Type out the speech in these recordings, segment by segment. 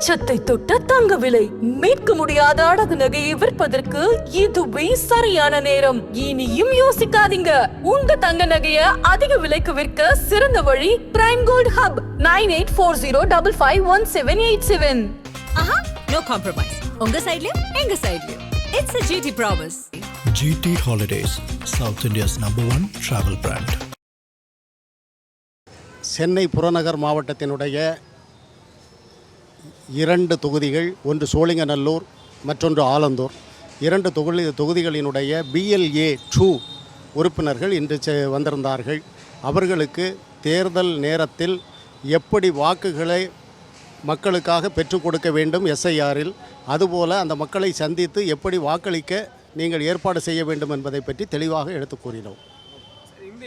உச்சத்தை தொட்ட தங்க விலை. மீட்க முடியாத அடகு நகையை விற்பதற்கு இதுவே சரியான நேரம். இனியும் யோசிக்காதீங்க. உங்க தங்க நகைய அதிக விலைக்கு விற்க சிறந்த வழி Prime Gold Hub 9840551787. No compromise. உங்க சைடுலயும் எங்க சைடுலயும். It's a GT promise. GT Holidays, South India's #1 travel brand. Chennai புறநகர் மாவட்டத்தினுடைய 2 தொகுதிகள், ஒன்று சோழிங்கநல்லூர், மற்றொன்று ஆலந்தூர், 2 தொகுதிகளினுடைய BLA 2 உறுப்பினர்கள் இன்று வந்திருந்தார்கள். அவர்களுக்கு தேர்தல் நேரத்தில் எப்படி வாக்குகளை மக்களுக்காக பெற்றுக் கொடுக்க வேண்டும் SIRல், அதுபோல் அந்த மக்களை சந்தித்து எப்படி வாக்களிக்க நீங்கள் ஏற்பாடு செய்ய வேண்டும் என்பதை பற்றி தெளிவாக எடுத்து கூறினோம்.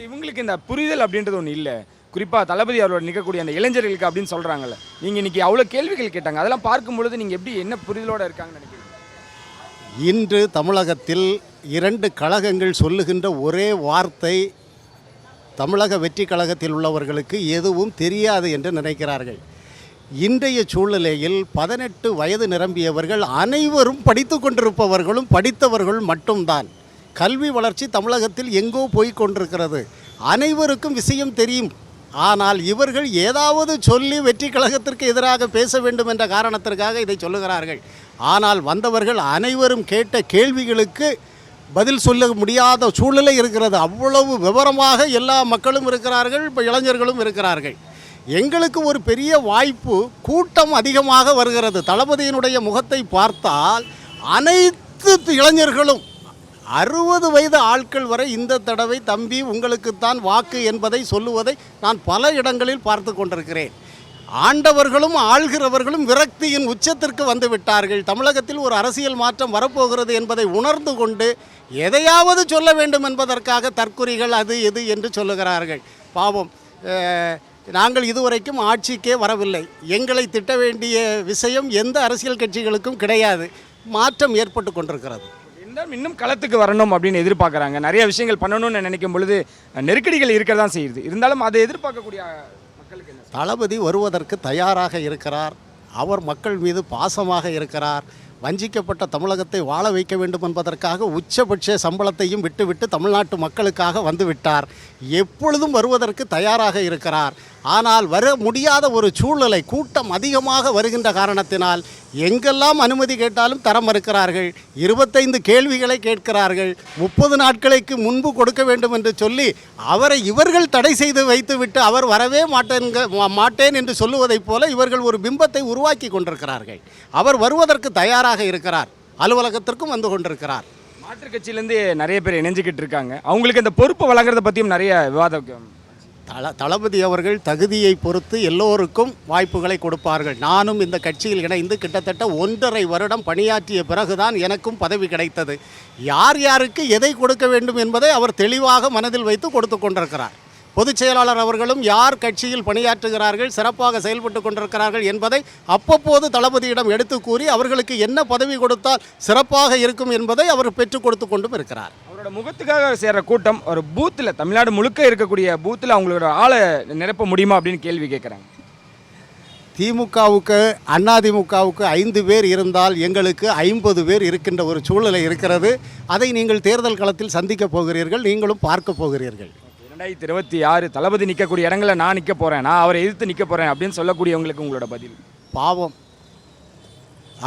இவங்களுக்கு இந்த புரிதல் அப்படின்றது ஒன்று இல்லை. குறிப்பாக தளபதி அவரோட நிற்கக்கூடிய அந்த இளைஞர்களுக்கு அப்படின்னு சொல்கிறாங்கல்ல, நீங்கள் இன்றைக்கி அவ்வளோ கேள்விகள் கேட்டாங்க. அதெல்லாம் பார்க்கும் பொழுது நீங்கள் எப்படி என்ன புரிதலோடு இருக்காங்கன்னு நினைக்கிறீங்க? இன்று தமிழகத்தில் 2 கழகங்கள் சொல்லுகின்ற ஒரே வார்த்தை, தமிழக வெற்றி கழகத்தில் உள்ளவர்களுக்கு எதுவும் தெரியாது என்று நினைக்கிறார்கள். இன்றைய சூழ்நிலையில் 18 வயது நிரம்பியவர்கள் அனைவரும் படித்து கொண்டிருப்பவர்களும் படித்தவர்களும் மட்டும்தான். கல்வி வளர்ச்சி தமிழகத்தில் எங்கோ போய் கொண்டிருக்கிறது. அனைவருக்கும் விஷயம் தெரியும். ஆனால் இவர்கள் ஏதாவது சொல்லி வெற்றி கழகத்திற்கு எதிராக பேச வேண்டும் என்ற காரணத்திற்காக இதை சொல்லுகிறார்கள். ஆனால் வந்தவர்கள் அனைவரும் கேட்ட கேள்விகளுக்கு பதில் சொல்ல முடியாத சூழ்நிலை இருக்கிறது. அவ்வளவு விவரமாக எல்லா மக்களும் இருக்கிறார்கள், இப்போ இளைஞர்களும் இருக்கிறார்கள். எங்களுக்கு ஒரு பெரிய வாய்ப்பு, கூட்டம் அதிகமாக வருகிறது. தளபதியினுடைய முகத்தை பார்த்தால் அனைத்து இளைஞர்களும் 60 வயது ஆட்கள் வரை இந்த தடவை தம்பி உங்களுக்குத்தான் வாக்கு என்பதை சொல்லுவதை நான் பல இடங்களில் பார்த்து கொண்டிருக்கிறேன். ஆண்டவர்களும் ஆள்கிறவர்களும் விரக்தியின் உச்சத்திற்கு வந்து விட்டார்கள். தமிழகத்தில் ஒரு அரசியல் மாற்றம் வரப்போகிறது என்பதை உணர்ந்து கொண்டு எதையாவது சொல்ல வேண்டும் என்பதற்காக தற்குறிகள் அது எது என்று சொல்லுகிறார்கள். பாவம், நாங்கள் இதுவரைக்கும் ஆட்சிக்கே வரவில்லை. எங்களை திட்ட வேண்டிய விஷயம் எந்த அரசியல் கட்சிகளுக்கும் கிடையாது. மாற்றம் ஏற்பட்டு கொண்டிருக்கிறது. இன்னும் களத்துக்கு வரணும் அப்படின்னு எதிர்பார்க்குறாங்க. நிறைய விஷயங்கள் பண்ணணும்னு நினைக்கும் பொழுது நெருக்கடிகள் இருக்க தான் செய்யுது. இருந்தாலும் அதை எதிர்பார்க்கக்கூடிய மக்களுக்கு என்ன? தளபதி வருவதற்கு தயாராக இருக்கிறார். அவர் மக்கள் மீது பாசமாக இருக்கிறார். வஞ்சிக்கப்பட்ட தமிழகத்தை வாழ வைக்க வேண்டும் என்பதற்காக உச்சபட்ச சம்பளத்தையும் விட்டுவிட்டு தமிழ்நாட்டு மக்களுக்காக வந்துவிட்டார். எப்பொழுதும் வருவதற்கு தயாராக இருக்கிறார். ஆனால் வர முடியாத ஒரு சூழ்நிலை, கூட்டம் அதிகமாக வருகின்ற காரணத்தினால் எங்கெல்லாம் அனுமதி கேட்டாலும் தர மறுக்கிறார்கள். 25 கேள்விகளை கேட்கிறார்கள். 30 நாட்களுக்கு முன்பு கொடுக்க வேண்டும் என்று சொல்லி அவரை இவர்கள் தடை செய்து வைத்துவிட்டு அவர் வரவே மாட்டேன் என்று சொல்லுவதைப் போல இவர்கள் ஒரு பிம்பத்தை உருவாக்கி கொண்டிருக்கிறார்கள். அவர் வருவதற்கு தயாராக இருக்கிறார். அலுவலகத்திற்கும் வந்து கொண்டிருக்கிறார். மாற்றுக் கட்சியிலேருந்து நிறைய பேர் இணைஞ்சிக்கிட்டு இருக்காங்க. அவங்களுக்கு இந்த பொறுப்பு வழங்குறத பற்றியும் நிறைய விவாதம். தளபதி அவர்கள் தகுதியை பொறுத்து எல்லோருக்கும் வாய்ப்புகளை கொடுப்பார்கள். நானும் இந்த கட்சியில் இணைந்து கிட்டத்தட்ட 1.5 வருடம் பணியாற்றிய பிறகுதான் எனக்கும் பதவி கிடைத்தது. யார் யாருக்கு எதை கொடுக்க வேண்டும் என்பதை அவர் தெளிவாக மனதில் வைத்து கொடுத்து கொண்டிருக்கிறார். பொதுச் செயலாளர் அவர்களும் யார் கட்சியில் பணியாற்றுகிறார்கள், சிறப்பாக செயல்பட்டு கொண்டிருக்கிறார்கள் என்பதை அவ்வப்போது தளபதியிடம் எடுத்து கூறி அவர்களுக்கு என்ன பதவி கொடுத்தால் சிறப்பாக இருக்கும் என்பதை அவர் பெற்றுக் கொடுத்து கொண்டும் இருக்கிறார். அவரோட முகத்துக்காக சேர்ற கூட்டம் ஒரு பூத்தில், தமிழ்நாடு முழுக்க இருக்கக்கூடிய பூத்தில் அவங்களோட ஆளை நிரப்ப முடியுமா அப்படின்னு கேள்வி கேட்குறாங்க. திமுகவுக்கு அதிமுகவுக்கு 5 பேர் இருந்தால் எங்களுக்கு 50 பேர் இருக்கின்ற ஒரு சூழ்நிலை இருக்கிறது. அதை நீங்கள் தேர்தல் களத்தில் சந்திக்கப் போகிறீர்கள், நீங்களும் பார்க்க போகிறீர்கள். 2026 தளபதி நிற்கக்கூடிய இடங்களில் நான் நிற்க போகிறேன், நான் அவரை எதிர்த்து நிற்க போகிறேன் அப்படின்னு சொல்லக்கூடியவங்களுக்கு உங்களோட பதில்? பாவம்,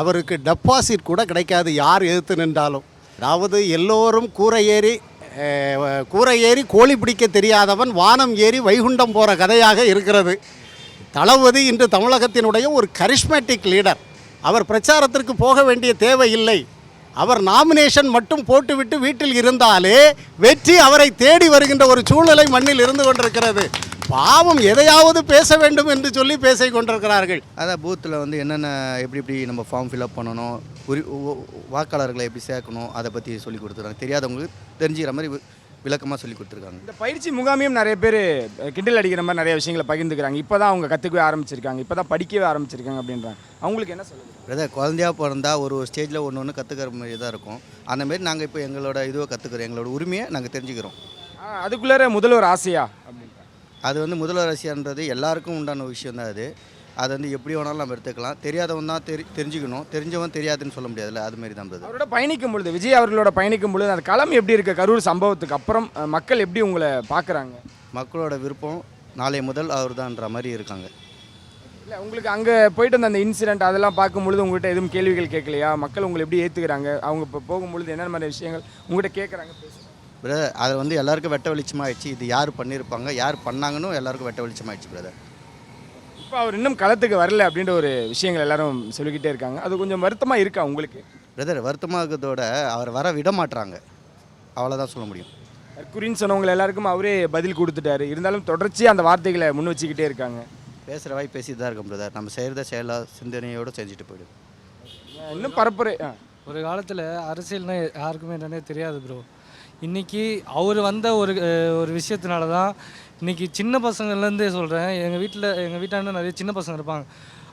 அவருக்கு டெபாசிட் கூட கிடைக்காது யார் எதிர்த்து நின்றாலும். அதாவது எல்லோரும் கூரை ஏறி கோழி பிடிக்க தெரியாதவன் வானம் ஏறி வைகுண்டம் போகிற கதையாக இருக்கிறது. தளபதி இன்று தமிழகத்தினுடைய ஒரு கரிஸ்மேட்டிக் லீடர். அவர் பிரச்சாரத்திற்கு போக வேண்டிய தேவை இல்லை. அவர் நாமினேஷன் மட்டும் போட்டுவிட்டு வீட்டில் இருந்தாலே வெற்றி அவரை தேடி வருகின்ற ஒரு சூழ்நிலை மண்ணில் இருந்து கொண்டிருக்கிறது. பாவம், எதையாவது பேச வேண்டும் என்று சொல்லி பேசிக் கொண்டிருக்கிறார்கள். அதான் பூத்தில் வந்து என்னென்ன எப்படி நம்ம ஃபார்ம் ஃபில்அப் பண்ணணும், வாக்காளர்களை எப்படி சேர்க்கணும், அதை பற்றி சொல்லி கொடுத்துருக்காங்க. தெரியாதவங்களுக்கு தெரிஞ்சுக்கிற மாதிரி விளக்கமாக சொல்லி கொடுத்துருக்காங்க. இந்த பயிற்சி முகாமையும் நிறைய பேர் கிண்டல் அடிக்கிற மாதிரி நிறைய விஷயங்களை பகிர்ந்துக்கிறாங்க. இப்போ தான் அவங்க கற்றுக்கவே ஆரம்பிச்சிருக்காங்க, இப்போ தான் படிக்கவே ஆரம்பிச்சிருக்காங்க அப்படின்றாங்க. அவங்களுக்கு என்ன சொல்லுங்கள்? அதான் குழந்தையாக பிறந்தால் ஒரு ஸ்டேஜில் ஒன்று கற்றுக்கிற மாதிரி தான் இருக்கும். அந்தமாரி நாங்கள் இப்போ எங்களோட இதுவை கற்றுக்கிறோம், எங்களோட உரிமையை நாங்கள் தெரிஞ்சுக்கிறோம். அதுக்குள்ளே முதல்வர் ஆசையா? அது வந்து முதல்வர் ஆசையான்றது எல்லாருக்கும் உண்டான விஷயம் தான். அதை வந்து எப்படி வேணாலும் நம்ம எடுத்துக்கலாம். தெரியாதவன் தான் தெரிஞ்சுக்கணும், தெரிஞ்சவன் தெரியாதுன்னு சொல்ல முடியாதுல்ல, அதுமாரி தான் பிரதர். அவரோட பயணிக்கும் பொழுது, விஜய் அவர்களோட பயணிக்கும் பொழுது அந்த களம் எப்படி இருக்குது? கரூர் சம்பவத்துக்கு அப்புறம் மக்கள் எப்படி உங்களை பார்க்குறாங்க? மக்களோட விருப்பம் நாளை முதல் அவர் தான்ன்ற மாதிரி இருக்காங்க. இல்லை, உங்களுக்கு அங்கே போயிட்டு வந்த அந்த இன்சிடென்ட் அதெல்லாம் பார்க்கும்பொழுது உங்கள்கிட்ட எதுவும் கேள்விகள் கேட்கலையா? மக்கள் உங்களை எப்படி ஏற்றுக்கிறாங்க? அவங்க இப்போ போகும்பொழுது என்னென்ன மாதிரி விஷயங்கள் உங்கள்கிட்ட கேட்குறாங்க? பிரதர், அதை வந்து எல்லாருக்கும் வெட்ட வெளிச்சமாகிடுச்சு. இது யார் பண்ணியிருப்பாங்க, யார் பண்ணாங்கன்னு எல்லாருக்கும் வெட்ட வெளிச்சமாகிடுச்சு பிரதர். இப்போ அவர் இன்னும் களத்துக்கு வரல அப்படின்ற ஒரு விஷயங்கள் எல்லாரும் சொல்லிக்கிட்டே இருக்காங்க. அது கொஞ்சம் வருத்தமாக இருக்கா உங்களுக்கு? பிரதர், வருத்தமாகறதோட அவர் வர விட மாட்டுறாங்க, அவ்வளோதான் சொல்ல முடியும். குறின்னு சொன்னவங்க எல்லாருக்கும் அவரே பதில் கொடுத்துட்டாரு. இருந்தாலும் தொடர்ச்சியாக அந்த வார்த்தைகளை முன் வச்சுக்கிட்டே இருக்காங்க. பேசுகிற வாய் பேசிட்டு தான் இருக்கோம் பிரதர். நம்ம செய்கிறத செயலாக சிந்தனையோடு செஞ்சுட்டு போயிடும். இன்னும் பரப்புரை. ஒரு காலத்தில் அரசியல்னா யாருக்குமே என்னன்னே தெரியாது ப்ரோ. இன்றைக்கி அவர் வந்த ஒரு விஷயத்தினால தான் இன்றைக்கி சின்ன பசங்கள்லேருந்தே சொல்கிறேன், எங்கள் வீட்டாண்ட நிறைய சின்ன பசங்க இருப்பாங்க.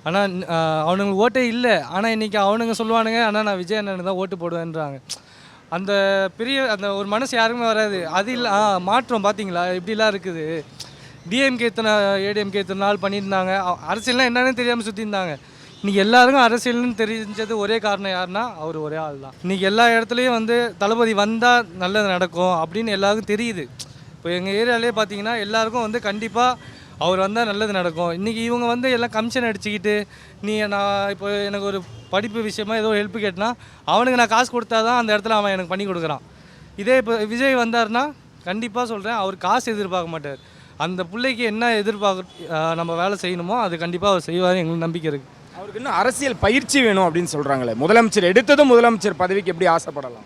ஆனால் அவனுங்களுக்கு ஓட்டே இல்லை. ஆனால் இன்றைக்கி அவனுங்க சொல்லுவானுங்க, ஆனால் நான் விஜய் அண்ணனுக்கு தான் ஓட்டு போடுவேன்றாங்க. அந்த அந்த ஒரு மனசு யாருக்குமே வராது. அது இல்லை மாற்றம் பார்த்தீங்களா எப்படிலாம் இருக்குது. டிஎம்கே இத்தனை ஏடிஎம்கே இத்தனை நாள் பண்ணியிருந்தாங்க, அரசியல்னால் என்னன்னு தெரியாமல் சுற்றிருந்தாங்க. இன்றைக்கி எல்லாருக்கும் அரசியல்னு தெரிஞ்சது ஒரே காரணம் யாருன்னா அவர் ஒரே ஆள் தான். இன்றைக்கி எல்லா இடத்துலையும் வந்து தளபதி வந்தால் நல்லது நடக்கும் அப்படின்னு எல்லாருக்கும் தெரியுது. இப்போ எங்கள் ஏரியாலே பார்த்தீங்கன்னா எல்லாருக்கும் வந்து கண்டிப்பாக அவர் வந்தால் நல்லது நடக்கும். இன்றைக்கி இவங்க வந்து எல்லாம் கமிஷன் அடிச்சுக்கிட்டு நான் இப்போ எனக்கு ஒரு படிப்பு விஷயமா ஏதோ ஹெல்ப் கேட்டனா அவனுக்கு நான் காசு கொடுத்தா தான் அந்த இடத்துல அவன் எனக்கு பண்ணி கொடுக்குறான். இதே இப்போ விஜய் வந்தார்னா கண்டிப்பாக சொல்கிறேன், அவர் காசு எதிர்பார்க்க மாட்டார். அந்த பிள்ளைக்கு என்ன நம்ம வேலை செய்யணுமோ அது கண்டிப்பாக அவர் செய்வார், எங்களுக்கு நம்பிக்கை இருக்குது. அவருக்கு இன்னும் அரசியல் பயிற்சி வேணும் அப்படின்னு சொல்கிறாங்களே. முதலமைச்சர் எடுத்ததும் முதலமைச்சர் பதவிக்கு எப்படி ஆசைப்படலாம்?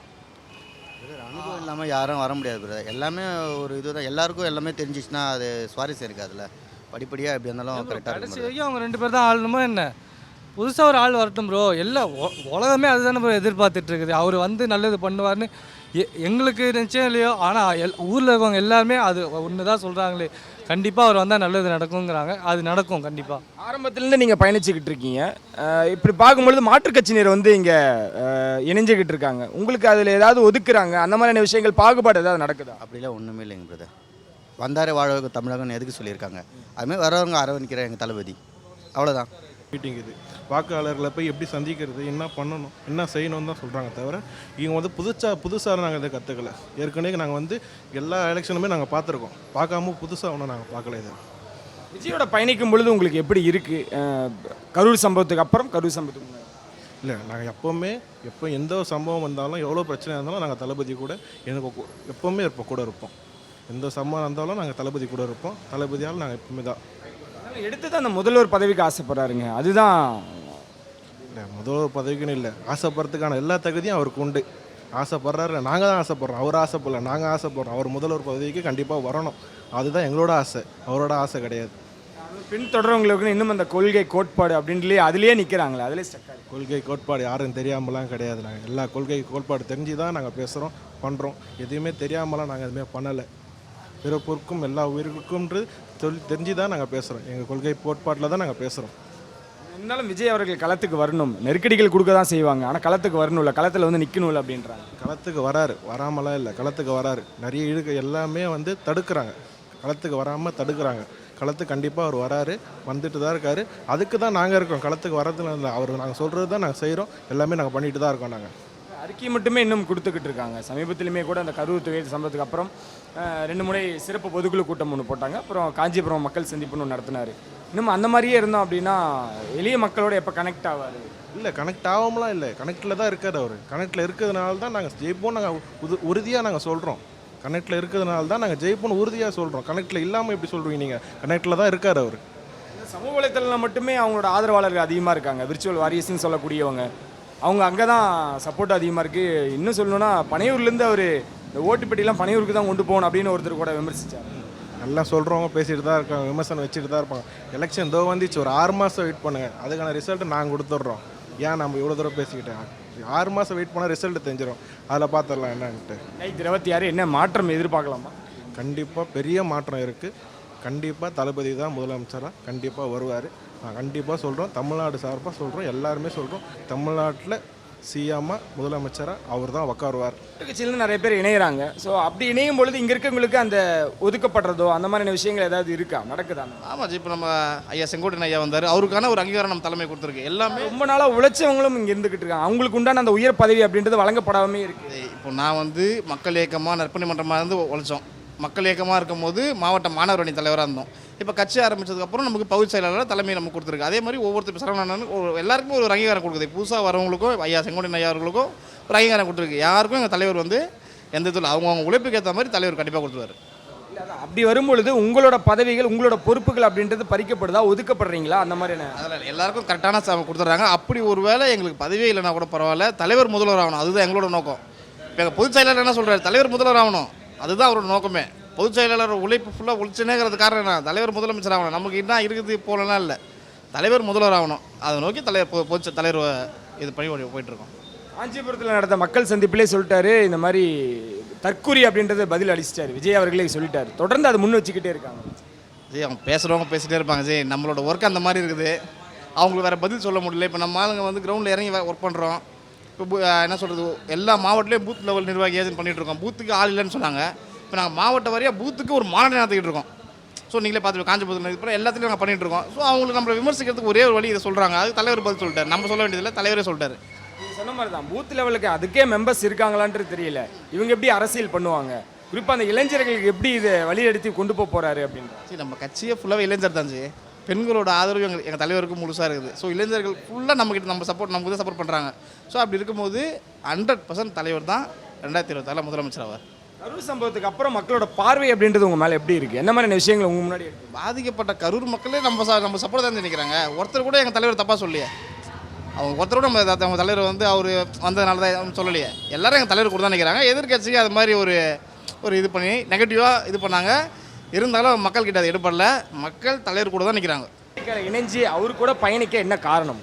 அனுபவம் இல்லாமல் யாரும் வர முடியாது பிரதர். எல்லாமே ஒரு இதுதான், எல்லாருக்கும் எல்லாமே தெரிஞ்சிச்சுன்னா அது சுவாரஸ்யம் இருக்காதுல்ல. படிப்படியாக எப்படி இருந்தாலும் கரெக்டாக கடைசி இருக்கும். வரைக்கும் அவங்க 2 பேர் தான் ஆளணுமோ என்ன, புதுசாக ஒரு ஆள் வரட்டும் ப்ரோ. எல்லாம் உலகமே அதுதானே ப்ரோ எதிர்பார்த்துட்டு இருக்குது. அவர் வந்து நல்லது பண்ணுவார்னு எங்களுக்கு நிச்சயம் இல்லையோ, ஆனால் ஊரில் இருக்கவங்க எல்லாருமே அது ஒன்று தான் சொல்கிறாங்களே, கண்டிப்பாக அவர் வந்தால் நல்லது நடக்குங்கிறாங்க. அது நடக்கும் கண்டிப்பாக. ஆரம்பத்துலேருந்து நீங்கள் பயணிச்சுக்கிட்டு இருக்கீங்க. இப்படி பார்க்கும்பொழுது மாற்றுக் கட்சியினர் வந்து இங்கே இணைஞ்சிக்கிட்டு இருக்காங்க. உங்களுக்கு அதில் ஏதாவது ஒதுக்குறாங்க, அந்த மாதிரியான விஷயங்கள் பாகுபாடு ஏதாவது நடக்குதா? அப்படிலாம் ஒன்றுமே இல்லைங்க பிரதர். வந்தாரே வாழ தமிழகம்னு எதுக்கு சொல்லியிருக்காங்க. அதுமாதிரி வரவங்க அரவணிக்கிற எங்கள் தளபதி, அவ்வளோதான். மீட்டிங் இது வாக்காளர்களை போய் எப்படி சந்திக்கிறது, என்ன பண்ணணும், என்ன செய்யணும்னு தான் சொல்கிறாங்க. தவிர இவங்க வந்து புதுசாக நாங்கள் இதை கற்றுக்கல. ஏற்கனவே நாங்கள் வந்து எல்லா எலெக்ஷனுமே நாங்கள் பார்த்துருக்கோம். பார்க்காம புதுசாக ஒன்றும் நாங்கள் பார்க்கல. இது விஜயோட பயணிக்கும் பொழுது உங்களுக்கு எப்படி இருக்குது? கரூர் சம்பவத்துக்கு அப்புறம், கரூர் சம்பவத்துக்கு முன்னாடி? இல்லை, நாங்கள் எப்போ எந்த ஒரு சம்பவம் வந்தாலும், எவ்வளோ பிரச்சனை இருந்தாலும் நாங்கள் தளபதி கூட எனக்கு எப்போவுமே கூட இருப்போம். எந்த சம்பவம் இருந்தாலும் நாங்கள் தளபதி கூட இருப்போம். தளபதியால் நாங்கள் எப்பவுமே தான் எடுத்து தான் அந்த முதல்வர் பதவிக்கு ஆசைப்படுறாருங்க. அதுதான் இல்லை, முதல்வர் பதவிக்குன்னு இல்லை, ஆசைப்படுறதுக்கான எல்லா தகுதியும் அவருக்கு உண்டு. ஆசைப்படுறாரு, நாங்கள் தான் ஆசைப்படுறோம். அவர் ஆசைப்படல, நாங்கள் ஆசைப்படுறோம். அவர் முதல்வர் பதவிக்கு கண்டிப்பாக வரணும். அதுதான் எங்களோட ஆசை, அவரோட ஆசை கிடையாது. பின்தொடர்றவங்களுக்கு இன்னும் அந்த கொள்கை கோட்பாடு அப்படின்ட்டு அதுலேயே நிற்கிறாங்களே, அதிலே ஸ்டக். கொள்கை கோட்பாடு யாரும் தெரியாமலாம் கிடையாது. நாங்கள் எல்லா கொள்கை கோட்பாடு தெரிஞ்சு தான் நாங்கள் பேசுகிறோம், பண்ணுறோம். எதுவுமே தெரியாமலாம் நாங்கள் எதுவுமே பண்ணலை. பிறப்புக்கும் எல்லா உயிருக்கும்ன்றது தெரிஞ்சு தான் நாங்கள் பேசுகிறோம். எங்கள் கொள்கை கோட்பாட்டில் தான் நாங்கள் பேசுகிறோம். இருந்தாலும் விஜய் அவர்கள் களத்துக்கு வரணும், நெருக்கடிகள் கொடுக்க தான் செய்வாங்க, ஆனால் களத்துக்கு வரணும்ல, களத்தில் வந்து நிற்கணும்ல அப்படின்றாங்க. களத்துக்கு வராரு, வராமலாம் இல்லை, களத்துக்கு வராரு. நிறைய எல்லாமே வந்து தடுக்கிறாங்க, களத்துக்கு வராமல் தடுக்கிறாங்க. களத்துக்கு கண்டிப்பாக அவர் வராரு, வந்துட்டு தான் இருக்காரு. அதுக்கு தான் நாங்கள் இருக்கோம். களத்துக்கு வரதுல இல்லை, அவர் நாங்கள் சொல்கிறது தான் நாங்கள் செய்கிறோம். எல்லாமே நாங்கள் பண்ணிட்டு தான் இருக்கோம். நாங்கள் அறிக்கை மட்டுமே இன்னும் கொடுத்துக்கிட்டு இருக்காங்க. சமீபத்திலுமே கூட அந்த கரூர் தொகை சம்பவத்துக்கு அப்புறம் 2 முறை சிறப்பு பொதுக்குழு கூட்டம் ஒன்று போட்டாங்க. அப்புறம் காஞ்சிபுரம் மக்கள் சந்திப்புன்னு ஒன்று நடத்தினார். இன்னும் அந்த மாதிரியே இருந்தோம் அப்படின்னா எளிய மக்களோட எப்போ கனெக்ட் ஆவார்? இல்லை, கனெக்ட் ஆகாமலாம் இல்லை, கனெக்டில் தான் இருக்கார் அவர். கனெக்டில் இருக்கிறதுனால தான் நாங்கள் ஜெயிப்போம். நாங்கள் உறுதியாக நாங்கள் சொல்கிறோம். கனெக்டில் இருக்கிறதுனால தான் நாங்கள் ஜெயிப்போம்னு உறுதியாக சொல்கிறோம். கனெக்டில் இல்லாமல் எப்படி சொல்கிறீங்க நீங்கள்? கனெக்டில் தான் இருக்கார் அவர். சமூக வலைத்தளத்தில் மட்டுமே அவங்களோட ஆதரவாளர்கள் அதிகமாக இருக்காங்க. விர்ச்சுவல் வாரியர்ஸ்ன்னு சொல்லக்கூடியவங்க, அவங்க அங்கே தான் சப்போர்ட் அதிகமாக இருக்குது. இன்னும் சொல்லணும்னா பனையூர்லேருந்து அவர் இந்த ஓட்டுப்பெட்டிலாம் பனையூருக்கு தான் கொண்டு போகணும் அப்படின்னு ஒருத்தர் கூட விமர்சித்தார். நல்லா சொல்கிறவங்க பேசிகிட்டு தான் இருக்காங்க, விமர்சனம் வச்சுட்டு தான் இருப்பாங்க. எலெக்ஷன் தோ வந்துச்சு, ஒரு 6 மாதம் வெயிட் பண்ணுங்கள், அதுக்கான ரிசல்ட்டு நாங்கள் கொடுத்துட்றோம். ஏன் நம்ம இவ்வளோ தூரம் பேசிக்கிட்டேன்? 6 மாதம் வெயிட் பண்ணால் ரிசல்ட்டு தெரிஞ்சிடும். அதில் பார்த்துடலாம் என்னன்ட்டு. 2026 என்ன மாற்றம் எதிர்பார்க்கலாமா? கண்டிப்பாக பெரிய மாற்றம் இருக்குது. கண்டிப்பாக தளபதி தான் முதலமைச்சராக கண்டிப்பாக வருவார். நான் கண்டிப்பாக சொல்கிறோம், தமிழ்நாடு சார்பாக சொல்கிறோம், எல்லாருமே சொல்கிறோம். தமிழ்நாட்டில் சிஎம்மா முதலமைச்சராக அவர் தான் உட்காருவார். கட்சியிலேருந்து நிறைய பேர் இணையிறாங்க. ஸோ அப்படி இணையும் பொழுது இங்கே இருக்கவங்களுக்கு அந்த ஒதுக்கப்படுறதோ அந்த மாதிரியான விஷயங்கள் ஏதாவது இருக்கா, நடக்குதா? ஆமாம் ஜி, இப்போ நம்ம ஐயா செங்கோட்டையன் ஐயா வந்தார், அவருக்கான ஒரு அங்கீகாரம் நம்ம தலைமை கொடுத்துருக்கு. எல்லாமே ரொம்ப நாளாக உழைச்சவங்களும் இங்கே இருந்துக்கிட்டு இருக்காங்க. அவங்களுக்கு உண்டான அந்த உயர் பதவி அப்படின்றது வழங்கப்படாமே இருக்குது. இப்போ நான் வந்து மக்கள் இயக்கமாக நற்பணி மன்றமாக இருந்து உழைச்சோம். மக்கள் இயக்கமாக இருக்கும் போது மாவட்ட மாணவர் அணி தலைவராக இருந்தோம். இப்போ கட்சி ஆரம்பித்ததுக்கப்புறம் நமக்கு பகுதி செயலாளர் தலைமை நமக்கு கொடுத்துருக்கு. அதே மாதிரி ஒவ்வொருத்தர் சரவணன் எல்லாருக்குமே ஒரு அங்கீகாரம் கொடுக்குது. புதுசாக வரவங்களுக்கும் ஐயா செங்கோட்டையன் ஐயா அவர்களுக்கும் ஒரு அங்கீகாரம் கொடுத்துருக்கு. யாருக்கும் எங்கள் தலைவர் வந்து எந்த இதில் அவங்கவுங்க உழைப்புக்கு ஏற்ற மாதிரி தலைவர் கண்டிப்பாக கொடுத்துருவார். அப்படி வரும்பொழுது உங்களோட பதவிகள் உங்களோட பொறுப்புகள் அப்படின்றது பறிக்கப்படுதா, ஒதுக்கப்படுறீங்களா? அந்த மாதிரியான அதில் எல்லாருக்கும் கரெக்டான கொடுத்துட்றாங்க. அப்படி ஒரு வேளை எங்களுக்கு பதவியே இல்லைனா கூட பரவாயில்ல, தலைவர் முதல்வர் ஆகணும், அதுதான் எங்களோட நோக்கம். இப்போ எங்கள் பொதுச் செயலாளர் என்ன சொல்கிறார், தலைவர் முதல்வர் ஆகணும், அதுதான் அவரோட நோக்கமே. பொதுச் செயலாளர் உழைப்பு ஃபுல்லாக உழைச்சுனேங்கிறது காரணம் என்ன, தலைவர் முதலமைச்சர் ஆகணும். நமக்கு என்ன இருக்குது போலலாம் இல்லை, தலைவர் முதல்வர் ஆகணும். அதை நோக்கி தலைவர் இது பண்ணி போயிட்டுருக்கோம். காஞ்சிபுரத்தில் நடந்த மக்கள் சந்திப்பிலே சொல்லிட்டாரு, இந்த மாதிரி தற்கூரி அப்படின்றத பதில் அளிச்சிட்டாரு. விஜய் அவர்களே சொல்லிட்டாரு. தொடர்ந்து அதை முன் வச்சுக்கிட்டே இருக்காங்க. ஜி அவங்க பேசுகிறவங்க பேசிகிட்டே இருப்பாங்க. ஜி நம்மளோட ஒர்க் அந்த மாதிரி இருக்குது, அவங்களுக்கு வேறு பதில் சொல்ல முடியல. இப்போ நம்ம ஆளுங்க வந்து கிரவுண்டில் இறங்கி ஒர்க் பண்ணுறோம். இப்போ என்ன சொல்கிறது, எல்லா மாவட்டத்துலேயும் பூத் லெவல் நிர்வாகி ஏஜென்ட் பண்ணிகிட்ருக்கோம். பூத்துக்கு ஆள் இல்லைன்னு சொன்னாங்க. இப்போ நாங்கள் மாவட்ட வாரியாக பூத்துக்கு ஒரு மாநாடு நடத்திக்கிட்டு இருக்கோம். ஸோ நீங்களே பார்த்து காஞ்சிபுரத்தில் இப்போ எல்லாத்துலையும் நாங்கள் பண்ணிகிட்ருக்கோம். ஸோ அவங்களுக்கு நம்மளை விமர்சிக்கிறதுக்கு ஒரே ஒரு வழி இதை சொல்கிறாங்க, அது தலைவர் பதில் சொல்லிட்டார். நம்ம சொல்ல வேண்டியதில்லை, தலைவரே சொல்லிட்டார். நீங்கள் சொன்ன மாதிரி தான், பூத் லெவலுக்கு அதுக்கே மெம்பர்ஸ் இருக்காங்களான்றது தெரியல. இவங்க எப்படி அரசியல் பண்ணுவாங்க, குறிப்பாக அந்த இளைஞர்களுக்கு எப்படி இதை வழியெடுத்து கொண்டு போக போகிறாரு அப்படின்னு. சரி, நம்ம கட்சியே ஃபுல்லாகவே இளைஞர் தான் ஜி. பெண்களோட ஆதரவு எங்கள் தலைவருக்கு முழுசாக இருக்குது. ஸோ இளைஞர்கள் ஃபுல்லாக நம்மக்கிட்ட நமக்கு தான் சப்போர்ட் பண்ணுறாங்க. ஸோ அப்படி இருக்கும்போது 100% தலைவர் தான் 2026 முதலமைச்சர் ஆவார். கரூர் சம்பவத்துக்கு அப்புறம் மக்களோட பார்வை அப்படின்றது உங்கள் மேலே எப்படி இருக்குது, என்ன மாதிரியான விஷயங்கள் உங்கள் முன்னாடி இருக்குது? பாதிக்கப்பட்ட கரூர் மக்களே நம்ம சப்போர்ட் தான் நினைக்கிறாங்க. ஒருத்தர் கூட எங்கள் தலைவர் தப்பாக சொல்லியே, அவங்க ஒருத்தர் கூட அவங்க தலைவர் வந்து அவர் வந்ததுனால தான் சொல்லலையே. எல்லாரும் எங்கள் தலைவர் கூட தான் நினைக்கிறாங்க. எதிர்கட்சிக்கு அது மாதிரி ஒரு இது பண்ணி நெகட்டிவாக இது பண்ணாங்க. இருந்தாலும் மக்கள்கிட்ட அதை எடுப்படல, மக்கள் தலைவர் கூட தான் நிற்கிறாங்க. இணைஞ்சு அவர் கூட பயணிக்க என்ன காரணம்?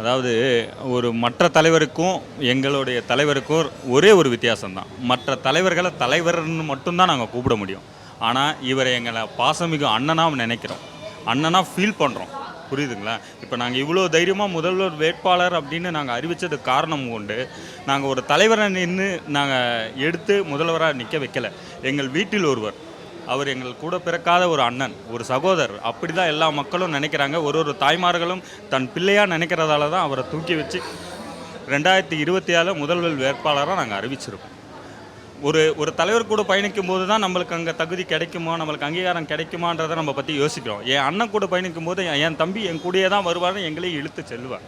அதாவது ஒரு மற்ற தலைவருக்கும் எங்களுடைய தலைவருக்கும் ஒரே ஒரு வித்தியாசம்தான். மற்ற தலைவர்களை தலைவர்னு மட்டும்தான் நாங்கள் கூப்பிட முடியும். ஆனால் இவரை எங்களை பாசமிகு அண்ணனாக நினைக்கிறோம், அண்ணனாக ஃபீல் பண்ணுறோம். புரியுதுங்களா? இப்போ நாங்கள் இவ்வளோ தைரியமாக முதல்வர் வேட்பாளர் அப்படின்னு நாங்கள் அறிவித்ததுக்கு காரணம் கொண்டு நாங்கள் ஒரு தலைவரை நின்று நாங்கள் எடுத்து முதல்வராக நிற்க வைக்கலை. எங்கள் வீட்டில் ஒருவர், அவர் எங்கள் கூட பிறக்காத ஒரு அண்ணன், ஒரு சகோதரர், அப்படி தான் எல்லா மக்களும் நினைக்கிறாங்க. ஒரு தாய்மார்களும் தன் பிள்ளையாக நினைக்கிறதால தான் அவரை தூக்கி வச்சு 2027 முதல்வர் வேட்பாளராக நாங்கள் அறிவிச்சிருக்கோம். ஒரு தலைவர் கூட பயணிக்கும் போது தான் நம்மளுக்கு அங்கே தகுதி கிடைக்குமா, நம்மளுக்கு அங்கீகாரம் கிடைக்குமான்றதை நம்ம பற்றி யோசிக்கிறோம். என் அண்ணன் கூட பயணிக்கும் போது என் தம்பி என் கூடயே தான் வருவார்னு எங்களையும் இழுத்து செல்வார்.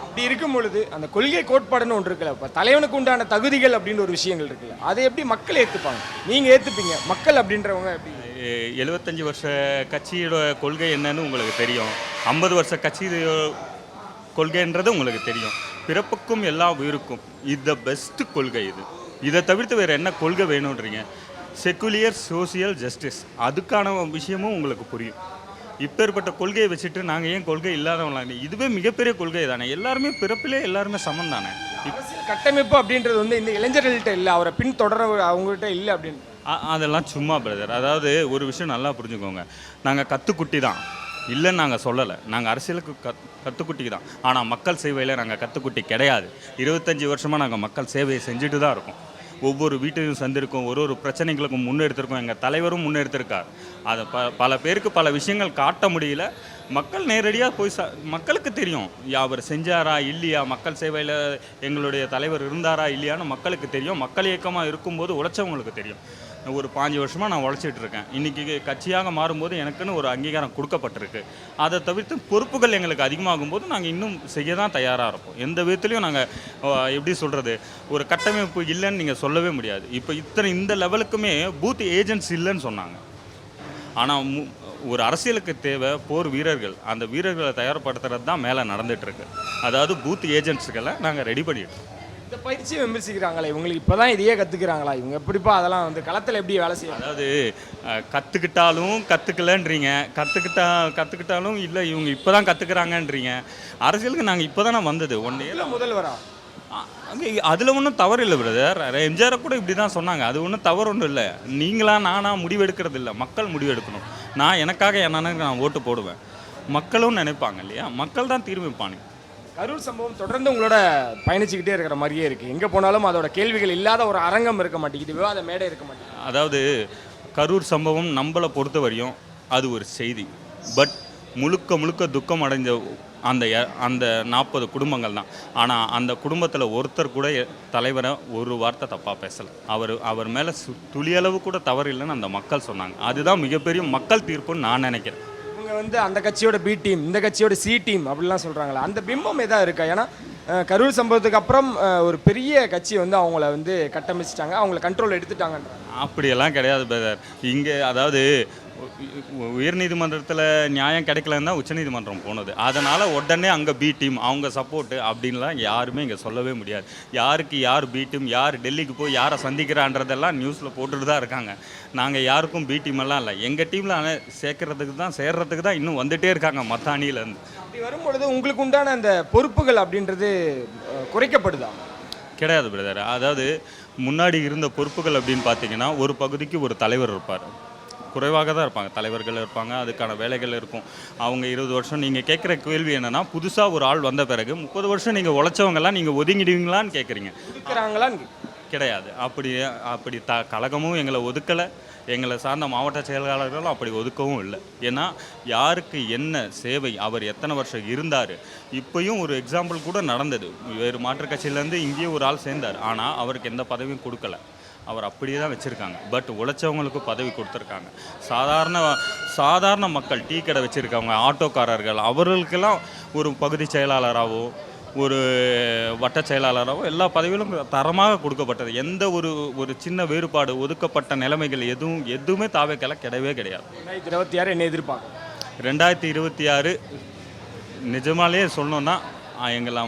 அப்படி இருக்கும் பொழுது அந்த கொள்கை கோட்பாடுன்னு ஒன்று இருக்குல்ல, இப்போ தலைவனுக்கு உண்டான தகுதிகள் அப்படின்னு ஒரு விஷயங்கள் இருக்குல்ல, அதை எப்படி மக்கள் ஏற்றுப்பாங்க? நீங்கள் ஏற்றுப்பீங்க, மக்கள் அப்படின்றவங்க எப்படி? 75 வருஷ கட்சியோட கொள்கை என்னன்னு உங்களுக்கு தெரியும், 50 வருஷ கட்சி கொள்கைன்றது உங்களுக்கு தெரியும். பிறப்புக்கும் எல்லா உயிருக்கும் இது பெஸ்ட் கொள்கை. இதை தவிர்த்து வேறு என்ன கொள்கை வேணுன்றீங்க? செக்குலியர் சோசியல் ஜஸ்டிஸ், அதுக்கான விஷயமும் உங்களுக்கு புரியும். இப்பேற்பட்ட கொள்கையை வச்சுட்டு நாங்கள் ஏன் கொள்கை இல்லாதவங்களாங்க? இதுவே மிகப்பெரிய கொள்கை தானே. எல்லாருமே பிறப்பிலே எல்லாருமே சமம் தானே. கட்டமைப்பு அப்படின்றது வந்து இந்த இளைஞர்கள்ட்ட இல்லை, அவரை பின்தொடர அவங்ககிட்ட இல்லை அப்படின்னு. அதெல்லாம் சும்மா பிரதர். அதாவது ஒரு விஷயம் நல்லா புரிஞ்சுக்கோங்க, நாங்கள் கற்றுக்குட்டி தான், இல்லைன்னு நாங்கள் சொல்லலை. நாங்கள் அரசியலுக்கு கற்றுக்குட்டி தான். ஆனால் மக்கள் சேவையில் நாங்கள் கற்றுக்குட்டி கிடையாது. 25 வருஷமாக நாங்கள் மக்கள் சேவையை செஞ்சுட்டு தான் இருக்கோம். ஒவ்வொரு வீட்டையும் சந்திருக்கோம், ஒரு பிரச்சனைகளுக்கும் முன்னெடுத்திருக்கோம். எங்கள் தலைவரும் முன்னெடுத்திருக்கார். அதை பல பேருக்கு பல விஷயங்கள் காட்ட முடியல. மக்கள் நேரடியாக போய் மக்களுக்கு தெரியும் அவர் செஞ்சாரா இல்லையா, மக்கள் சேவையில் எங்களுடைய தலைவர் இருந்தாரா இல்லையான்னு மக்களுக்கு தெரியும். மக்கள் இயக்கமாக இருக்கும்போது உழைச்சவங்களுக்கு தெரியும். ஒரு 5 வருஷமாக நான் உழைச்சிட்டு இருக்கேன். இன்றைக்கி கட்சியாக மாறும்போது எனக்குன்னு ஒரு அங்கீகாரம் கொடுக்கப்பட்டிருக்கு. அதை தவிர்த்து பொறுப்புகள் எங்களுக்கு அதிகமாகும் போது நாங்கள் இன்னும் செய்ய தான் தயாராக இருப்போம். எந்த விதத்துலையும் நாங்கள் எப்படி சொல்கிறது, ஒரு கட்டமைப்பு இல்லைன்னு நீங்கள் சொல்லவே முடியாது. இப்போ இந்த லெவலுக்குமே பூத் ஏஜென்ட்ஸ் இல்லைன்னு சொன்னாங்க. ஆனால் ஒரு அரசியலுக்கு தேவை போர் வீரர்கள். அந்த வீரர்களை தயார்படுத்துறது தான் மேலே நடந்துகிட்ருக்கு. அதாவது பூத் ஏஜென்ட்ஸுகளை நாங்கள் ரெடி பண்ணிட்டோம். இந்த பயிற்சியை விமர்சிக்கிறாங்களே, இவங்களுக்கு இப்போ தான் இதையே கற்றுக்கிறாங்களா, இவங்க எப்படிப்பா அதெல்லாம் வந்து களத்தில் எப்படி வேலை செய்யும்? அதாவது கற்றுக்கிட்டாலும் கற்றுக்கலன்றீங்க, கற்றுக்கிட்டாலும் இல்லை இவங்க இப்போ தான் கற்றுக்குறாங்கன்றீங்க. அரசியலுக்கு நாங்கள் இப்போ தானே வந்தது 1 இயர் முதல்வரா. அதில் ஒன்றும் தவறு இல்லை பிரதர். எம்ஜிஆரை கூட இப்படி தான் சொன்னாங்க. அது ஒன்றும் தவறு ஒன்றும் இல்லை. நானாக முடிவெடுக்கிறது இல்லை, மக்கள் முடிவெடுக்கணும். நான் எனக்காக என்னன்னு நான் ஓட்டு போடுவேன், மக்களும் நினைப்பாங்க இல்லையா, மக்கள் தான் தீர்மானிப்பாங்க. கரூர் சம்பவம் தொடர்ந்து உங்களோட பயணிச்சுக்கிட்டே இருக்கிற மாதிரியே இருக்குது. எங்கே போனாலும் அதோட கேள்விகள் இல்லாத ஒரு அரங்கம் இருக்க மாட்டேங்குது, விவாத மேடை இருக்க மாட்டேங்குது. அதாவது கரூர் சம்பவம் நம்மளை பொறுத்த வரையும் அது ஒரு செய்தி. பட் முழுக்க முழுக்க துக்கம் அடைஞ்ச அந்த 40 குடும்பங்கள் தான். ஆனால் அந்த குடும்பத்தில் ஒருத்தர் கூட தலைவரை ஒரு வார்த்தை தப்பாக பேசலை. அவர் மேலே துளியளவு கூட தவறு இல்லைன்னு அந்த மக்கள் சொன்னாங்க. அதுதான் மிகப்பெரிய மக்கள் தீர்ப்புன்னு நான் நினைக்கிறேன். இவங்க வந்து அந்த கட்சியோட பி டீம், இந்த கட்சியோட சி டீம் அப்படிலாம் சொல்கிறாங்களா, அந்த பிம்பம் எதாவது இருக்கா? ஏன்னா கரூர் சம்பவத்துக்கு அப்புறம் ஒரு பெரிய கட்சி வந்து அவங்கள வந்து கட்டமைச்சிட்டாங்க, அவங்கள கண்ட்ரோல் எடுத்துட்டாங்கன்றாங்க. அப்படியெல்லாம் கிடையாது பிரதர். இங்கே அதாவது உயர்நீதிமன்றத்தில் நியாயம் கிடைக்கலன்னு தான் உச்சநீதிமன்றம் போனது. அதனால் உடனே அங்கே பி டீம், அவங்க சப்போர்ட்டு அப்படின்லாம் யாருமே இங்கே சொல்லவே முடியாது. யாருக்கு யார் பி டீம், யார் டெல்லிக்கு போய் யாரை சந்திக்கிறான்றதெல்லாம் நியூஸில் போட்டுட்டு தான் இருக்காங்க. நாங்கள் யாருக்கும் பி டீமெல்லாம் இல்லை. எங்கள் டீமில் சேர்றதுக்கு தான் இன்னும் வந்துகிட்டே இருக்காங்க மற்ற அணியிலேருந்து. அப்படி வரும்பொழுது உங்களுக்கு உண்டான அந்த பொறுப்புகள் அப்படின்றது குறைக்கப்படுதா? கிடையாது பிரதர். அதாவது முன்னாடி இருந்த பொறுப்புகள் அப்படின்னு பார்த்தீங்கன்னா ஒரு பகுதிக்கு ஒரு தலைவர் இருப்பார், குறைவாக தான் இருப்பாங்க, தலைவர்கள் இருப்பாங்க, அதுக்கான வேலைகள் இருக்கும். அவங்க 20 வருஷம் நீங்கள் கேட்குற கேள்வி என்னென்னா, புதுசாக ஒரு ஆள் வந்த பிறகு 30 வருஷம் நீங்கள் உழைச்சவங்கெல்லாம் நீங்கள் ஒதுங்கிடுவீங்களான்னு கேட்குறீங்க. ஒதுக்குறாங்களான்னு கிடையாது. அப்படி கழகமும் எங்களை ஒதுக்கலை, எங்களை சார்ந்த மாவட்ட செயலாளர்களும் அப்படி ஒதுக்கவும் இல்லை. ஏன்னா யாருக்கு என்ன சேவை, அவர் எத்தனை வருஷம் இருந்தார். இப்போயும் ஒரு எக்ஸாம்பிள் கூட நடந்தது. வேறு மாற்றுக் கட்சியிலேருந்து இங்கேயே ஒரு ஆள் சேர்ந்தார், ஆனால் அவருக்கு எந்த பதவியும் கொடுக்கல. அவர் அப்படியே தான் வச்சுருக்காங்க. பட் உழைச்சவங்களுக்கு பதவி கொடுத்துருக்காங்க. சாதாரண மக்கள், டீ கடை வச்சுருக்கவங்க, ஆட்டோக்காரர்கள், அவர்களுக்கெல்லாம் ஒரு பகுதி செயலாளராகவோ ஒரு வட்ட செயலாளராகவோ எல்லா பதவிகளும் தரமாக கொடுக்கப்பட்டது. எந்த ஒரு சின்ன வேறுபாடு, ஒதுக்கப்பட்ட நிலைமைகள் எதுவுமே தாவேக்கல கிடையவே கிடையாது. 2026 என்ன எதிர்ப்பாங்க? 2026 நிஜமாலே சொல்லணுன்னா எங்கள்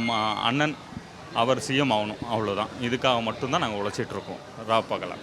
அண்ணன் அவர் சிஎம் ஆகணும், அவ்வளோதான். இதுக்காக மட்டும்தான் நாங்கள் உழைச்சிட்ருக்கோம் பகலாம்.